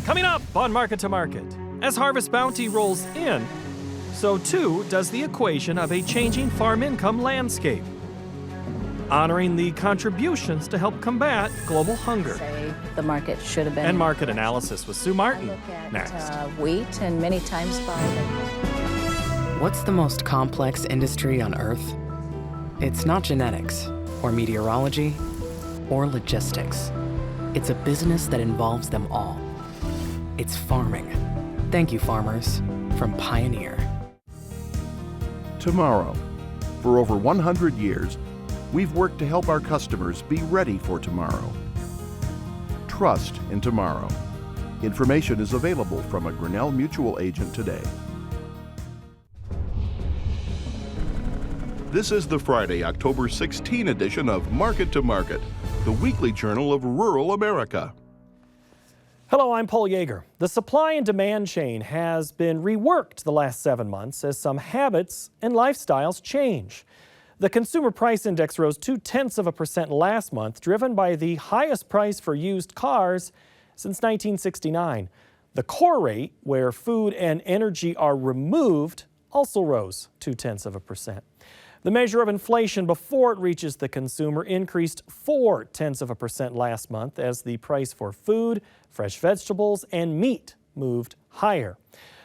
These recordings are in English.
Coming up on Market to Market, as harvest bounty rolls in, so too does the equation of a changing farm income landscape. Honoring the contributions to help combat global hunger. Say the market should have been. And market analysis with Sue Martin Look at, next. Wheat and many times by What's the most complex industry on Earth? It's not genetics, or meteorology, or logistics. It's a business that involves them all. It's farming. Thank you, farmers, from Pioneer. Tomorrow. For over 100 years, we've worked to help our customers be ready for tomorrow. Trust in tomorrow. Information is available from a Grinnell Mutual agent today. This is the Friday, October 16 edition of Market to Market, the weekly journal of rural America. Hello, I'm Paul Yeager. The supply and demand chain has been reworked the last 7 months as some habits and lifestyles change. The Consumer Price Index rose 0.2% last month, driven by the highest price for used cars since 1969. The core rate, where food and energy are removed, also rose 0.2%. The measure of inflation before it reaches the consumer increased 0.4% last month as the price for food, fresh vegetables, and meat moved higher.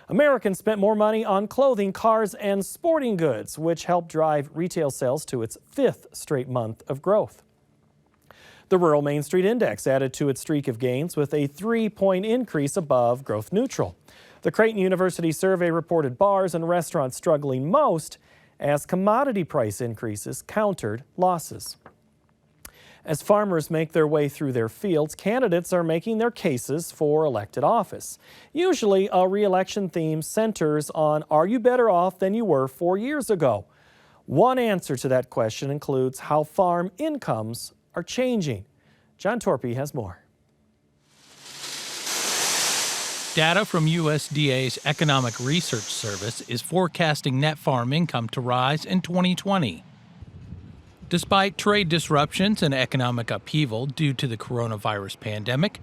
Americans spent more money on clothing, cars, and sporting goods, which helped drive retail sales to its 5th straight month of growth. The Rural Main Street Index added to its streak of gains with a 3-point increase above growth neutral. The Creighton University survey reported bars and restaurants struggling most as commodity price increases countered losses. As farmers make their way through their fields, candidates are making their cases for elected office. Usually, a re-election theme centers on, are you better off than you were 4 years ago? One answer to that question includes how farm incomes are changing. John Torpy has more. Data from USDA's Economic Research Service is forecasting net farm income to rise in 2020. Despite trade disruptions and economic upheaval due to the coronavirus pandemic,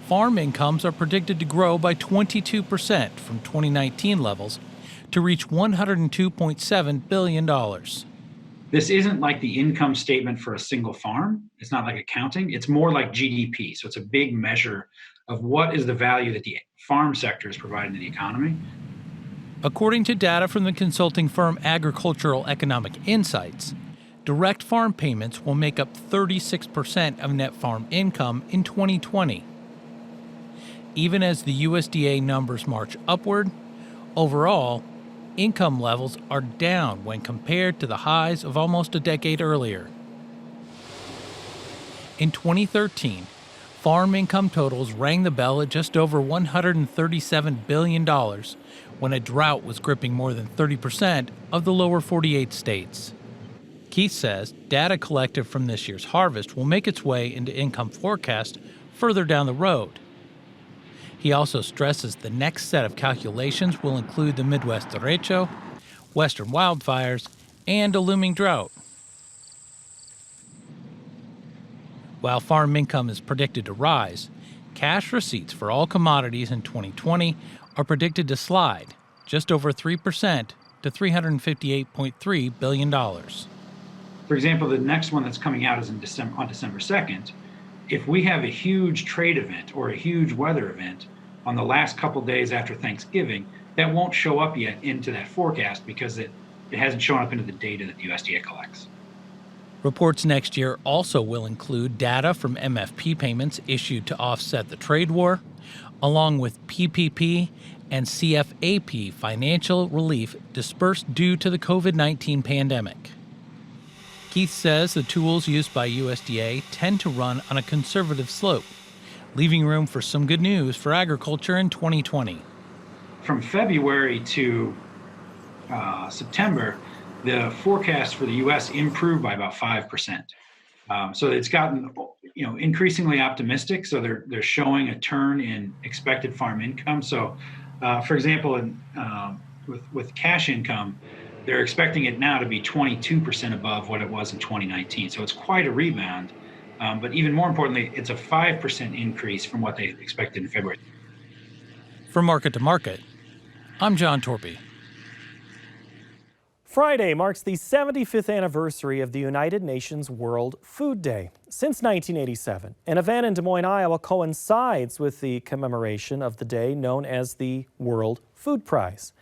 farm incomes are predicted to grow by 22% from 2019 levels to reach $102.7 billion. This isn't like the income statement for a single farm. It's not like accounting. It's more like GDP. So it's a big measure of what is the value that the farm sector is providing to the economy. According to data from the consulting firm Agricultural Economic Insights, direct farm payments will make up 36% of net farm income in 2020. Even as the USDA numbers march upward, overall, income levels are down when compared to the highs of almost a decade earlier. In 2013, farm income totals rang the bell at just over $137 billion when a drought was gripping more than 30% of the lower 48 states. Keith says data collected from this year's harvest will make its way into income forecast further down the road. He also stresses the next set of calculations will include the Midwest derecho, western wildfires, and a looming drought. While farm income is predicted to rise, cash receipts for all commodities in 2020 are predicted to slide just over 3% to $358.3 billion. For example, the next one that's coming out is on December 2nd. If we have a huge trade event or a huge weather event on the last couple days after Thanksgiving, that won't show up yet into that forecast because it hasn't shown up into the data that the USDA collects. Reports next year also will include data from MFP payments issued to offset the trade war, along with PPP and CFAP financial relief dispersed due to the COVID-19 pandemic. Keith says the tools used by USDA tend to run on a conservative slope, leaving room for some good news for agriculture in 2020. From February to September, the forecast for the U.S. improved by about 5%. So it's gotten, increasingly optimistic. So they're showing a turn in expected farm income. So, for example, with cash income, they're expecting it now to be 22% above what it was in 2019. So it's quite a rebound. But even more importantly, it's a 5% increase from what they expected in February. From Market to Market, I'm John Torpy. Friday marks the 75th anniversary of the United Nations World Food Day. Since 1987, an event in Des Moines, Iowa coincides with the commemoration of the day known as the World Food Prize.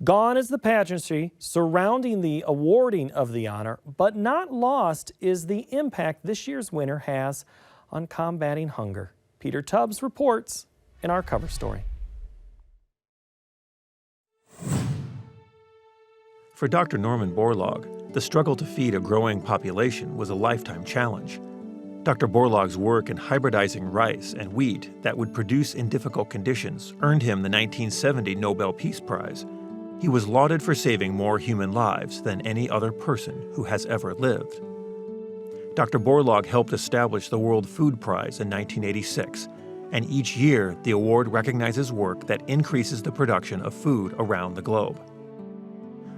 Gone is the pageantry surrounding the awarding of the honor, but not lost is the impact this year's winner has on combating hunger. Peter Tubbs reports in our cover story. For Dr. Norman Borlaug, the struggle to feed a growing population was a lifetime challenge. Dr. Borlaug's work in hybridizing rice and wheat that would produce in difficult conditions earned him the 1970 Nobel Peace Prize. He was lauded for saving more human lives than any other person who has ever lived. Dr. Borlaug helped establish the World Food Prize in 1986, and each year the award recognizes work that increases the production of food around the globe.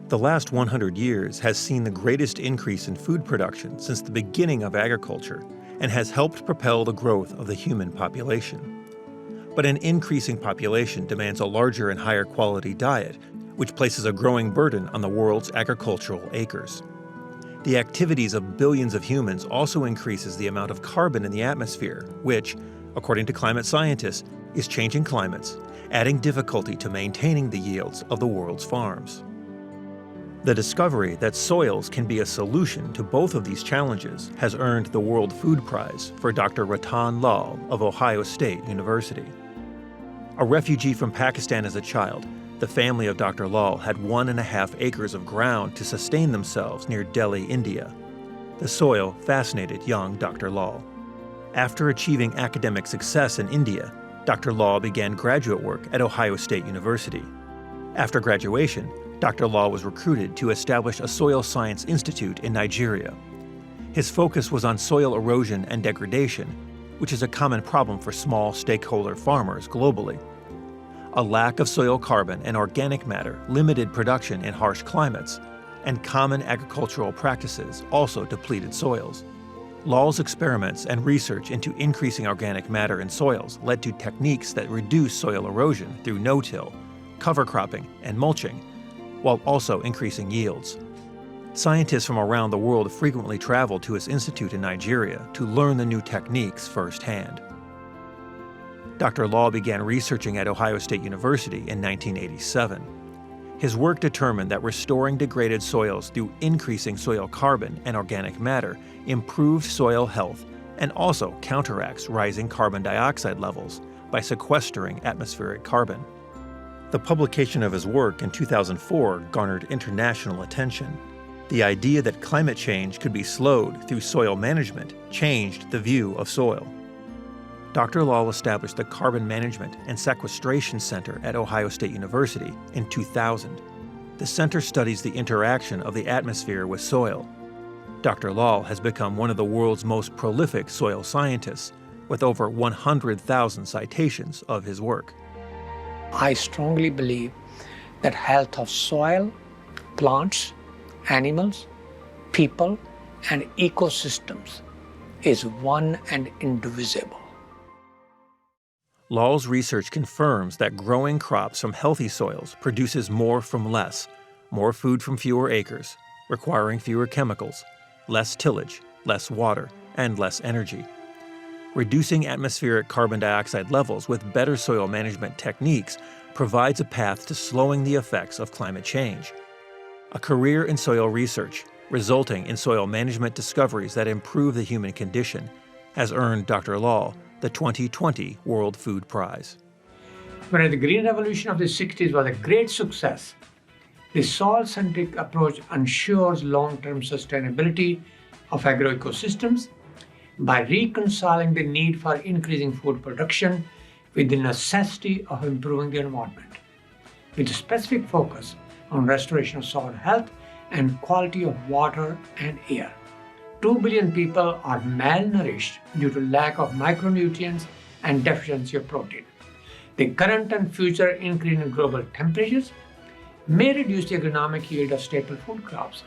The last 100 years has seen the greatest increase in food production since the beginning of agriculture and has helped propel the growth of the human population. But an increasing population demands a larger and higher quality diet, which places a growing burden on the world's agricultural acres. The activities of billions of humans also increases the amount of carbon in the atmosphere, which, according to climate scientists, is changing climates, adding difficulty to maintaining the yields of the world's farms. The discovery that soils can be a solution to both of these challenges has earned the World Food Prize for Dr. Ratan Lal of Ohio State University. A refugee from Pakistan as a child, the family of Dr. Lal had 1.5 acres of ground to sustain themselves near Delhi, India. The soil fascinated young Dr. Lal. After achieving academic success in India, Dr. Lal began graduate work at Ohio State University. After graduation, Dr. Lal was recruited to establish a soil science institute in Nigeria. His focus was on soil erosion and degradation, which is a common problem for small stakeholder farmers globally. A lack of soil carbon and organic matter limited production in harsh climates, and common agricultural practices also depleted soils. Lal's experiments and research into increasing organic matter in soils led to techniques that reduce soil erosion through no-till, cover cropping, and mulching, while also increasing yields. Scientists from around the world frequently traveled to his institute in Nigeria to learn the new techniques firsthand. Dr. Lal began researching at Ohio State University in 1987. His work determined that restoring degraded soils through increasing soil carbon and organic matter improved soil health and also counteracts rising carbon dioxide levels by sequestering atmospheric carbon. The publication of his work in 2004 garnered international attention. The idea that climate change could be slowed through soil management changed the view of soil. Dr. Lal established the Carbon Management and Sequestration Center at Ohio State University in 2000. The center studies the interaction of the atmosphere with soil. Dr. Lal has become one of the world's most prolific soil scientists, with over 100,000 citations of his work. I strongly believe that health of soil, plants, animals, people, and ecosystems is one and indivisible. Lal's research confirms that growing crops from healthy soils produces more from less, more food from fewer acres, requiring fewer chemicals, less tillage, less water, and less energy. Reducing atmospheric carbon dioxide levels with better soil management techniques provides a path to slowing the effects of climate change. A career in soil research, resulting in soil management discoveries that improve the human condition, has earned Dr. Lal the 2020 World Food Prize. Whereas the Green Revolution of the 60s was a great success, the soil-centric approach ensures long-term sustainability of agroecosystems by reconciling the need for increasing food production with the necessity of improving the environment, with a specific focus on restoration of soil health and quality of water and air. 2 billion people are malnourished due to lack of micronutrients and deficiency of protein. The current and future increase in global temperatures may reduce the agronomic yield of staple food crops,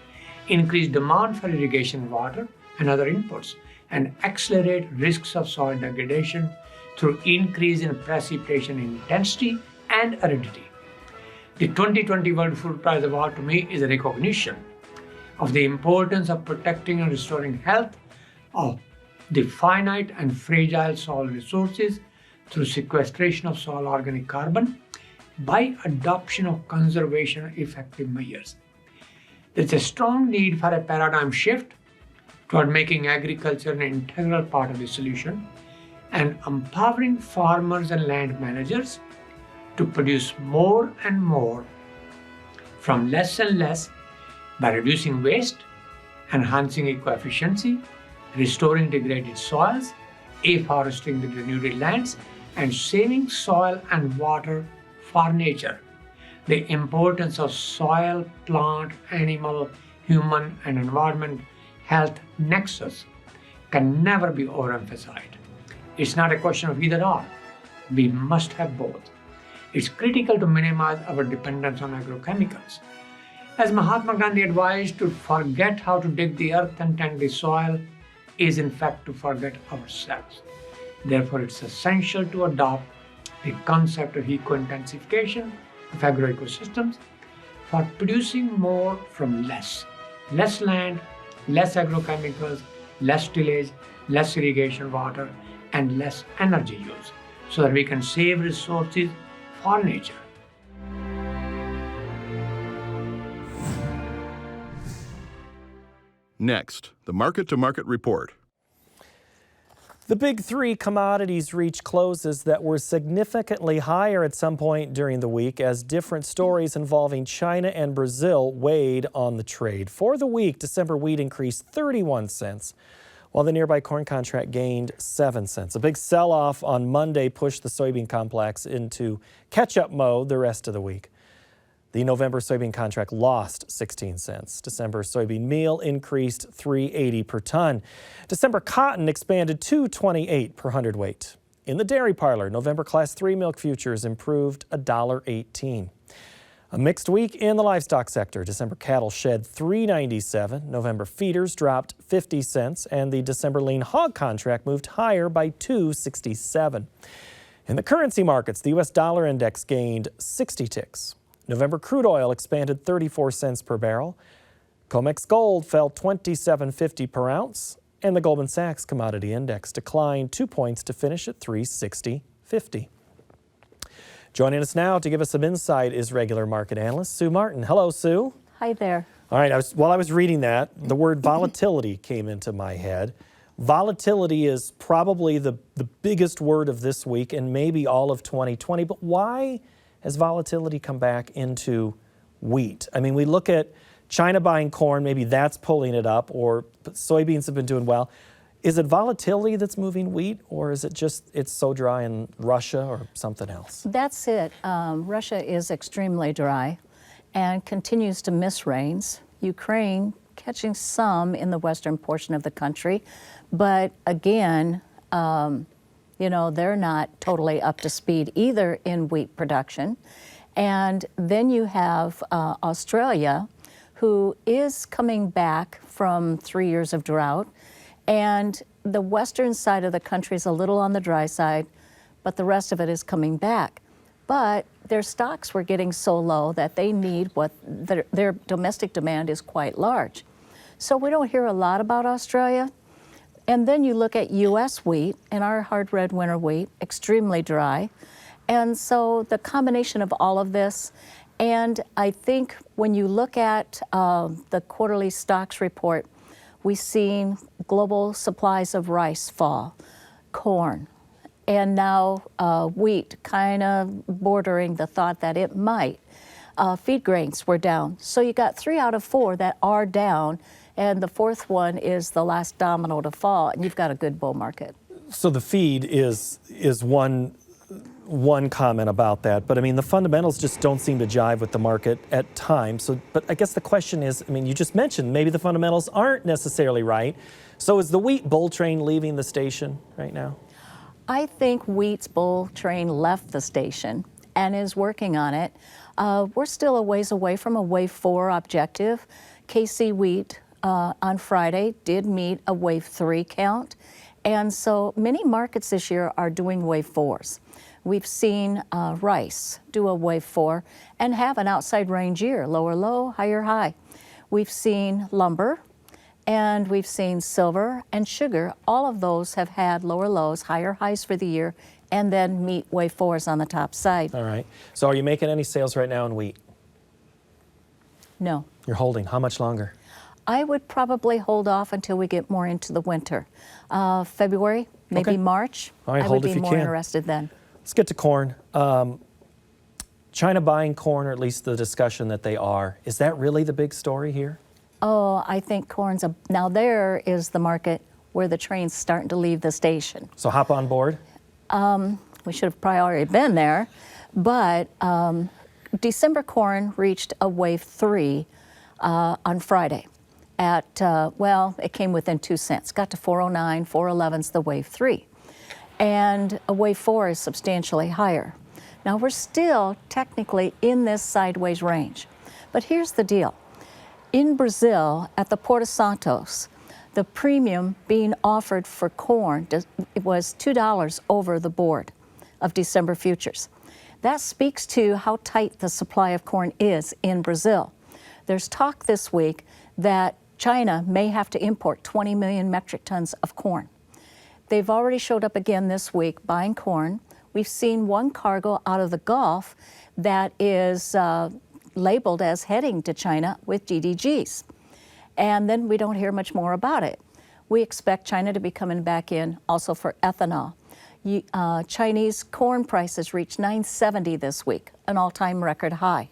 increase demand for irrigation water and other inputs, and accelerate risks of soil degradation through increase in precipitation intensity and aridity. The 2020 World Food Prize Award to me is a recognition of the importance of protecting and restoring health of the finite and fragile soil resources through sequestration of soil organic carbon by adoption of conservation effective measures. There's a strong need for a paradigm shift toward making agriculture an integral part of the solution and empowering farmers and land managers to produce more and more from less and less by reducing waste, enhancing eco-efficiency, restoring degraded soils, afforesting the denuded lands, and saving soil and water for nature. The importance of soil, plant, animal, human, and environment health nexus can never be overemphasized. It's not a question of either or. We must have both. It's critical to minimize our dependence on agrochemicals. As Mahatma Gandhi advised, to forget how to dig the earth and tend the soil is in fact to forget ourselves. Therefore, it's essential to adopt the concept of eco-intensification of agroecosystems for producing more from less. Less land, less agrochemicals, less tillage, less irrigation water, and less energy use, so that we can save resources for nature. Next, the market-to-market report. The big three commodities reached closes that were significantly higher at some point during the week as different stories involving China and Brazil weighed on the trade. For the week, December wheat increased 31 cents, while the nearby corn contract gained 7 cents. A big sell-off on Monday pushed the soybean complex into catch-up mode the rest of the week. The November soybean contract lost 16 cents. December soybean meal increased $3.80 per ton. December cotton expanded $2.28 per hundredweight. In the dairy parlor, November Class 3 milk futures improved $1.18. A mixed week in the livestock sector. December cattle shed $3.97. November feeders dropped 50 cents, and the December lean hog contract moved higher by $2.67. In the currency markets, the U.S. dollar index gained 60 ticks. November crude oil expanded 34 cents per barrel. COMEX gold fell $27.50 per ounce, and the Goldman Sachs commodity index declined 2 points to finish at 360.50. Joining us now to give us some insight is regular market analyst Sue Martin. Hello, Sue. Hi there. All right, while I was reading that, the word volatility came into my head. Volatility is probably the biggest word of this week and maybe all of 2020, but why has volatility come back into wheat? I mean, we look at China buying corn, maybe that's pulling it up, or soybeans have been doing well. Is it volatility that's moving wheat, or is it just it's so dry in Russia or something else? That's it. Russia is extremely dry and continues to miss rains. Ukraine catching some in the western portion of the country, but again, they're not totally up to speed either in wheat production. And then you have Australia, who is coming back from 3 years of drought. And the western side of the country is a little on the dry side, but the rest of it is coming back. But their stocks were getting so low that they need what their domestic demand is quite large. So we don't hear a lot about Australia. And then you look at U.S. wheat and our hard red winter wheat, extremely dry. And so the combination of all of this, and I think when you look at the quarterly stocks report, we've seen global supplies of rice fall, corn, and now wheat kind of bordering the thought that it might. Feed grains were down. So you got 3 out of 4 that are down, and the fourth one is the last domino to fall, and you've got a good bull market. So the feed is one comment about that, but I mean the fundamentals just don't seem to jive with the market at times. So, but I guess the question is, I mean, you just mentioned maybe the fundamentals aren't necessarily right. So is the wheat bull train leaving the station right now? I think wheat's bull train left the station and is working on it. We're still a ways away from a wave 4 objective. KC wheat on Friday did meet a wave 3 count. And so many markets this year are doing wave 4s. We've seen rice do a wave 4 and have an outside range year, lower low, higher high. We've seen lumber, and we've seen silver and sugar. All of those have had lower lows, higher highs for the year, and then meet wave 4s on the top side. All right. So are you making any sales right now in wheat? No. You're holding. How much longer? I would probably hold off until we get more into the winter. February, maybe Okay. March. All right, I hold would if be you more can. interested then. Let's get to corn. China buying corn, or at least the discussion that they are. Is that really the big story here? Oh, I think corn's now there is the market where the train's starting to leave the station. So hop on board. We should have probably already been there, but December corn reached a wave 3 on Friday at, well, it came within 2 cents, got to 409, 411's the wave 3. And a wave 4 is substantially higher. Now we're still technically in this sideways range, but here's the deal. In Brazil, at the Porto Santos, the premium being offered for corn it was $2 over the board of December futures. That speaks to how tight the supply of corn is in Brazil. There's talk this week that China may have to import 20 million metric tons of corn. They've already showed up again this week buying corn. We've seen one cargo out of the Gulf that is labeled as heading to China with DDGs. And then we don't hear much more about it. We expect China to be coming back in also for ethanol. Chinese corn prices reached $9.70 this week, an all-time record high.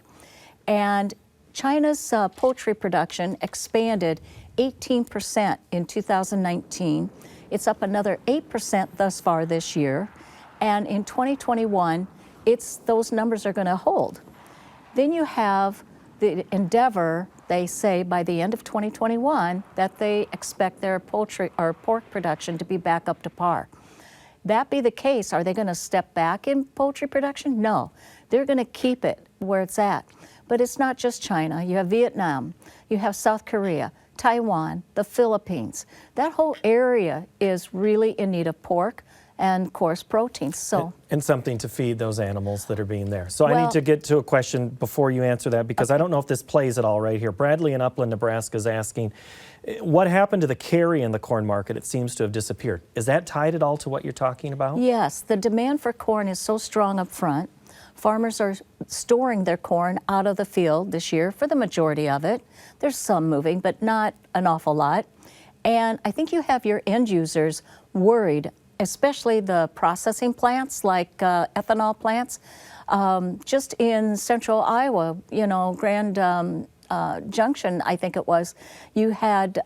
And China's poultry production expanded 18% in 2019. It's up another 8% thus far this year. And in 2021, those numbers are going to hold. Then you have the endeavor, they say by the end of 2021, that they expect their poultry or pork production to be back up to par. That be the case, are they going to step back in poultry production? No, they're going to keep it where it's at. But it's not just China. You have Vietnam, you have South Korea, Taiwan, the Philippines. That whole area is really in need of pork and, of course, proteins. So, and something to feed those animals that are being there. So I Well- need to get to a question before you answer that, because I don't know if this plays at all right here. Bradley in Upland, Nebraska is asking, what happened to the carry in the corn market? It seems to have disappeared. Is that tied at all to what you're talking about? yes, the demand for corn is so strong up front. Farmers are storing their corn out of the field this year for the majority of it. There's some moving, but not an awful lot. And I think you have your end users worried, especially the processing plants like ethanol plants. Just in central Iowa, you know, Grand Junction, I think it was, you had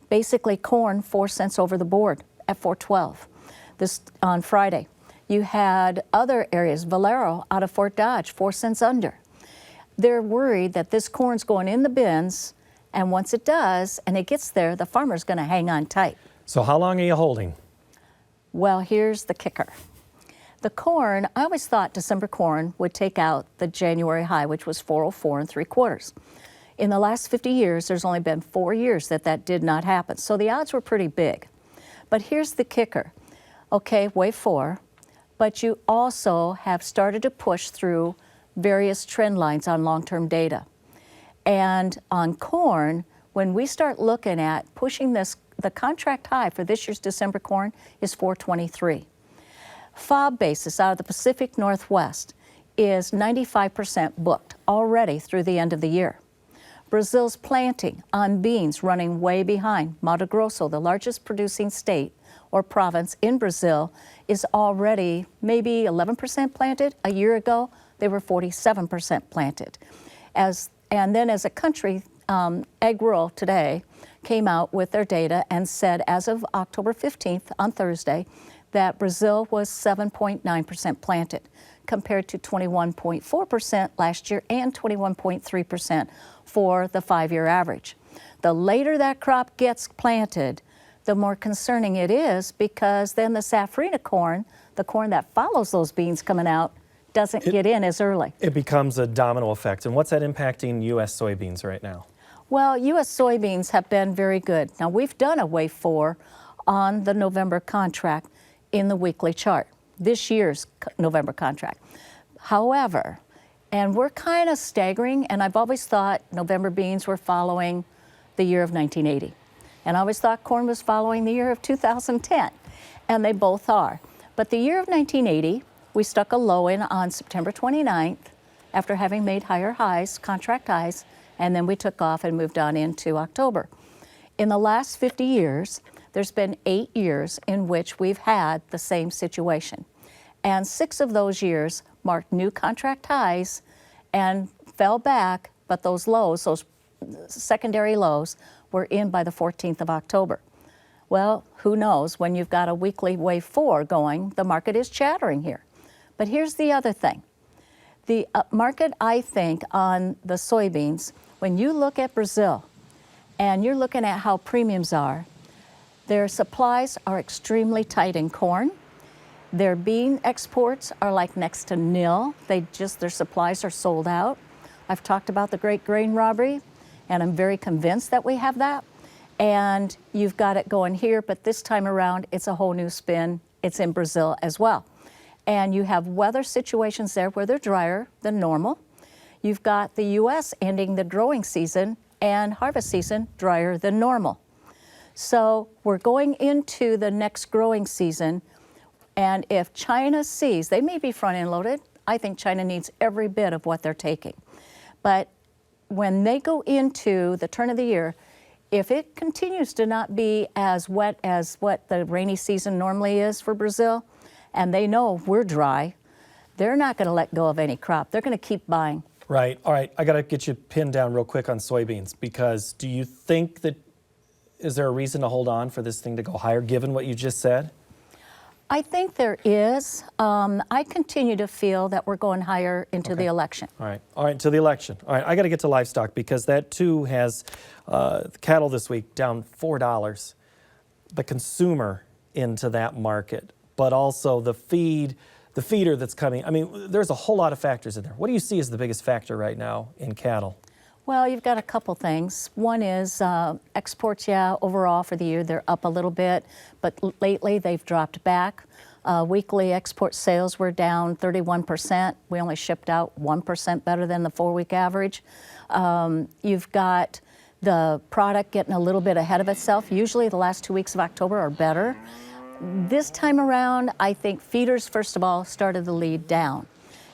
basically corn 4 cents over the board at 412 this on Friday. You had other areas, Valero out of Fort Dodge, 4 cents under. They're worried that this corn's going in the bins, and once it does, and it gets there, the farmer's going to hang on tight. So how long are you holding? Well, here's the kicker. The corn, I always thought December corn would take out the January high, which was 404 3/4. In the last 50 years, there's only been 4 years that did not happen. So the odds were pretty big. But here's the kicker. Okay, wave 4, but you also have started to push through various trend lines on long-term data. And on corn, when we start looking at pushing this, the contract high for this year's December corn is 423. FOB basis out of the Pacific Northwest is 95% booked already through the end of the year. Brazil's planting on beans running way behind. Mato Grosso, the largest producing state or province in Brazil, is already maybe 11% planted. A year ago, they were 47% planted. And then as a country, AgRural today came out with their data and said as of October 15th on Thursday that Brazil was 7.9% planted compared to 21.4% last year and 21.3% for the 5-year average. The later that crop gets planted, the more concerning it is, because then the safrinha corn, the corn that follows those beans coming out, doesn't get in as early. It becomes a domino effect. And what's that impacting U.S. soybeans right now? Well, U.S. soybeans have been very good. Now, we've done a wave 4 on the November contract in the weekly chart. this year's November contract. However, and we're kind of staggering, and I've always thought November beans were following the year of 1980. And I always thought corn was following the year of 2010, and they both are. But the year of 1980, we stuck a low in on September 29th after having made higher highs, contract highs, and then we took off and moved on into October. In the last 50 years, there's been 8 years in which we've had the same situation. And 6 of those years marked new contract highs and fell back, but those lows, those secondary lows, were in by the 14th of October. Well, who knows? When you've got a weekly wave 4 going, the market is chattering here. But here's the other thing. The market, I think, on the soybeans, when you look at Brazil and you're looking at how premiums are, their supplies are extremely tight in corn. Their bean exports are like next to nil. Their supplies are sold out. I've talked about the great grain robbery, and I'm very convinced that we have that. And you've got it going here, but this time around, it's a whole new spin. It's in Brazil as well. And you have weather situations there where they're drier than normal. You've got the U.S. ending the growing season and harvest season drier than normal. So we're going into the next growing season, and if China sees, they may be front-end loaded. I think China needs every bit of what they're taking. But when they go into the turn of the year, if it continues to not be as wet as what the rainy season normally is for Brazil, and they know we're dry, they're not going to let go of any crop. They're going to keep buying. Right. All right. I got to get you pinned down real quick on soybeans, because do you think that, is there a reason to hold on for this thing to go higher given what you just said? I think there is. I continue to feel that we're going higher into the election. All right. All right. To the election. All right. I got to get to livestock, because that too has cattle this week down $4. The consumer into that market, but also the feeder that's coming. I mean, there's a whole lot of factors in there. What do you see as the biggest factor right now in cattle? Well, you've got a couple things. One is exports, overall for the year, they're up a little bit, but lately they've dropped back. Weekly export sales were down 31%. We only shipped out 1% better than the 4-week average. You've got the product getting a little bit ahead of itself. Usually the last 2 weeks of October are better. This time around, I think feeders, first of all, started the lead down.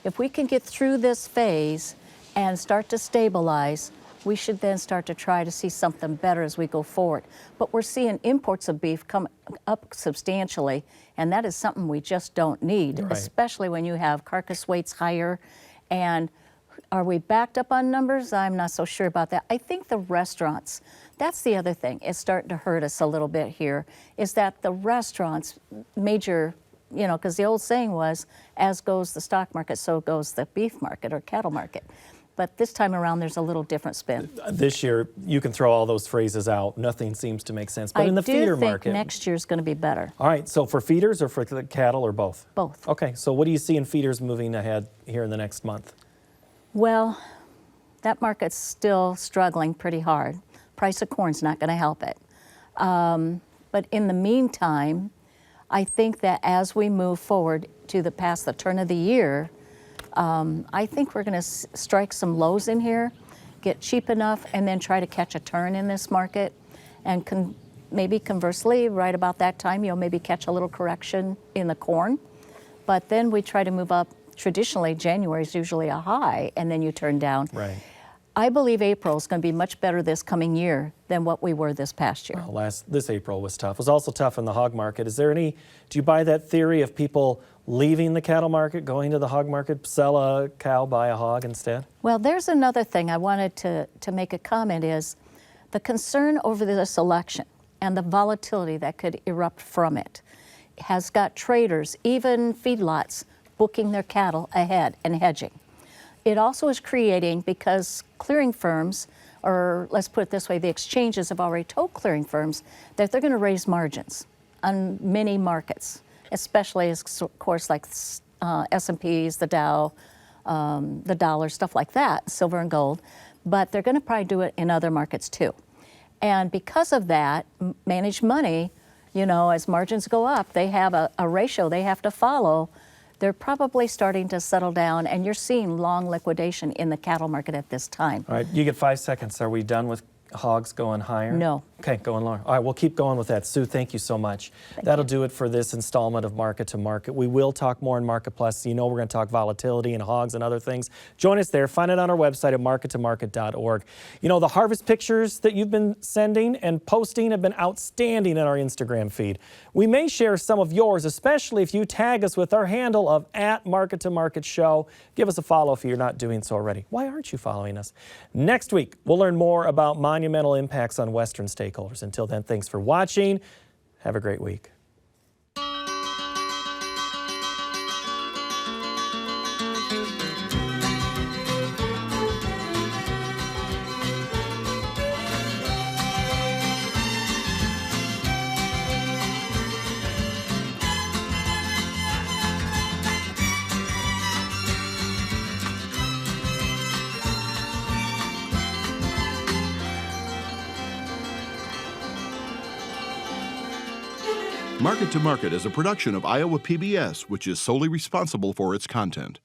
If we can get through this phase and start to stabilize, we should then start to try to see something better as we go forward. But we're seeing imports of beef come up substantially, and that is something we just don't need, Right. especially when you have carcass weights higher. And are we backed up on numbers? I'm not so sure about that. I think the restaurants, that's the other thing, is starting to hurt us a little bit here, is that the restaurants, major, because the old saying was, as goes the stock market, so goes the beef market or cattle market. But this time around, there's a little different spin. This year, you can throw all those phrases out. Nothing seems to make sense. But in the feeder I do think market, next year's going to be better. all right, so for feeders or for the cattle or both? Both. Okay, so what do you see in feeders moving ahead here in the next month? Well, that market's still struggling pretty hard. Price of corn's not going to help it. But in the meantime, I think that as we move forward to past the turn of the year, I think we're going to strike some lows in here, get cheap enough, and then try to catch a turn in this market. And maybe conversely, right about that time, you'll maybe catch a little correction in the corn. But then we try to move up. Traditionally, January is usually a high, and then you turn down. Right. I believe April is going to be much better this coming year than what we were this past year. Well, this April was tough. It was also tough in the hog market. Do you buy that theory of people leaving the cattle market, going to the hog market, sell a cow, buy a hog instead? Well, there's another thing I wanted to make a comment is the concern over this election and the volatility that could erupt from it has got traders, even feedlots, booking their cattle ahead and hedging. It also is creating, because clearing firms, or let's put it this way, the exchanges have already told clearing firms that they're going to raise margins on many markets, especially, of course, like S&Ps, the Dow, the dollar, stuff like that, silver and gold. But they're going to probably do it in other markets too. And because of that, managed money You know, as margins go up, they have a ratio they have to follow. They're probably starting to settle down, and you're seeing long liquidation in the cattle market at this time. All right, you get 5 seconds. Are we done with hogs going higher? No. Okay, going lower. All right, we'll keep going with that. Sue, thank you so much. That'll do it for this installment of Market to Market. We will talk more in Market Plus. You know we're going to talk volatility and hogs and other things. Join us there. Find it on our website at markettomarket.org. You know, the harvest pictures that you've been sending and posting have been outstanding in our Instagram feed. We may share some of yours, especially if you tag us with our handle of @MarketToMarketShow. Give us a follow if you're not doing so already. Why aren't you following us? Next week, we'll learn more about monumental impacts on Western stakeholders. Until then, thanks for watching. Have a great week. Market to Market is a production of Iowa PBS, which is solely responsible for its content.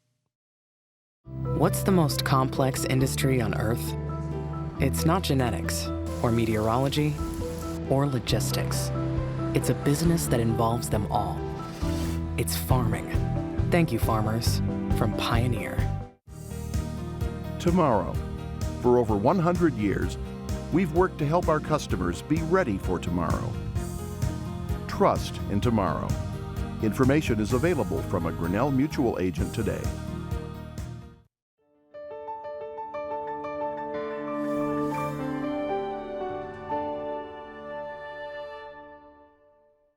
What's the most complex industry on Earth? It's not genetics, or meteorology, or logistics. It's a business that involves them all. It's farming. Thank you, farmers, from Pioneer. Tomorrow. For over 100 years, we've worked to help our customers be ready for tomorrow. Trust in tomorrow. Information is available from a Grinnell Mutual agent today.